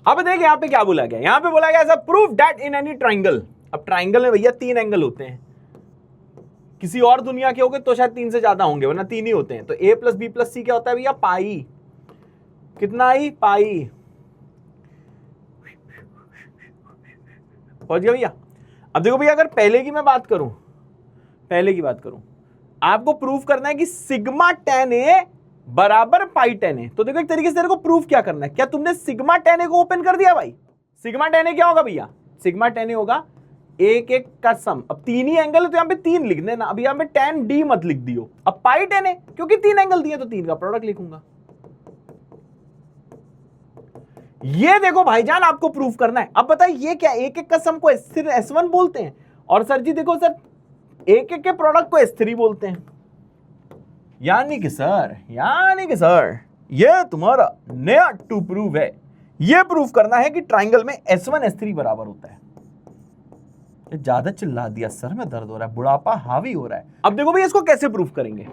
अब देख यहाँ पे क्या बोला गया, यहाँ पे बोला गया ऐसा proof that in any triangle. अब ट्राइंगल में भैया 3 एंगल होते हैं, किसी और दुनिया के होंगे तो शायद 3 से ज्यादा होंगे, वरना 3 ही होते हैं। तो a प्लस बी प्लस सी क्या होता है भैया, पाई। कितना आई, पाई। पहुंच गया भैया। अब देखो भैया, अगर पहले की मैं बात करूं, पहले की बात करूं, आपको प्रूफ करना है कि सिग्मा टेन ए बराबर पाई टेन ए। तो देखो एक तरीके से तेरे को प्रूफ क्या करना है, क्या तुमने सिग्मा टेन ए को ओपन कर दिया भाई। सिग्मा टेन ए क्या होगा भैया, सिग्मा टेन ए होगा एक एक का सम। अब 3 ही एंगल है तो यहां पे 3 लिख देना, अब यहां पे tan d मत लिख दियो। अब पाई टेन है क्योंकि 3 एंगल दिए तो 3 का प्रोडक्ट लिखूंगा। ये देखो भाईजान, आपको प्रूफ करना है। अब बताइए ये क्या, एक एक का सम को S1 बोलते हैं, और सर जी देखो सर एक एक के प्रोडक्ट को S3 बोलते हैं। यानी कि सर ये तुम्हारा नया टू प्रूफ है। ये प्रूफ करना है कि ट्राइंगल में S1 S3 बराबर होता है। ज्यादा चिल्ला दिया सर, में दर्द हो रहा है, बुढ़ापा हावी हो रहा है। अब देखो भैया इसको कैसे प्रूफ करेंगे,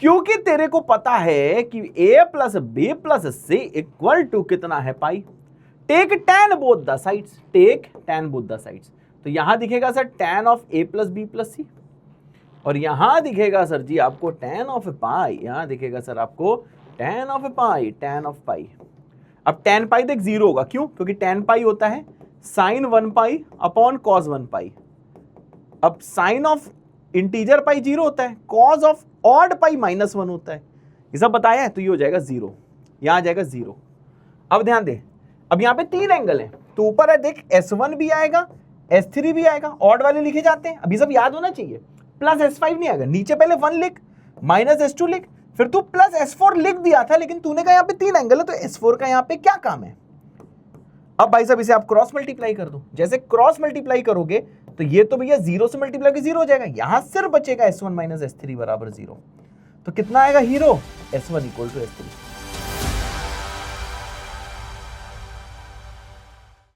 क्योंकि तेरे को पता है कि a plus B plus C equal to कितना है, pi. Take tan both the sides, take tan both the sides. तो यहां दिखेगा sir tan of a plus B plus C, और यहां दिखेगा सर जी आपको टैन ऑफ पाई, यहां दिखेगा सर आपको tan of pi, tan of pi. अब टैन पाई देख 0 होगा, क्यों, क्योंकि टैन पाई होता है साइन 1 पाई अपॉन कॉस 1 पाई। अब साइन ऑफ इंटीजर पाई 0 होता है, कॉस ऑफ ऑड पाई -1 होता है। ये सब बताया है, तो ये हो जाएगा 0, यहां आ जाएगा 0। अब ध्यान दे, अब यहां पे 3 एंगल है, तो ऊपर है देख S1 भी आएगा S3 भी आएगा, ऑड वाले लिखे जाते हैं, अभी सब याद होना चाहिए। प्लस S5 नहीं आएगा, नीचे पहले 1 लिख, माइनस S2 लिख, फिर तू प्लस S4 लिख दिया था, लेकिन तूने कहा यहाँ पे 3 एंगल है तो S4 का यहाँ पे क्या काम है। अब भाई साहब इसे आप क्रॉस मल्टीप्लाई कर दो, जैसे क्रॉस मल्टीप्लाई करोगे तो ये तो भैया 0 से मल्टीप्लाई के 0 हो जाएगा, यहां सिर्फ बचेगा S1 माइनस S3 बराबर 0। तो कितना आएगा hero, S1 equal to S3।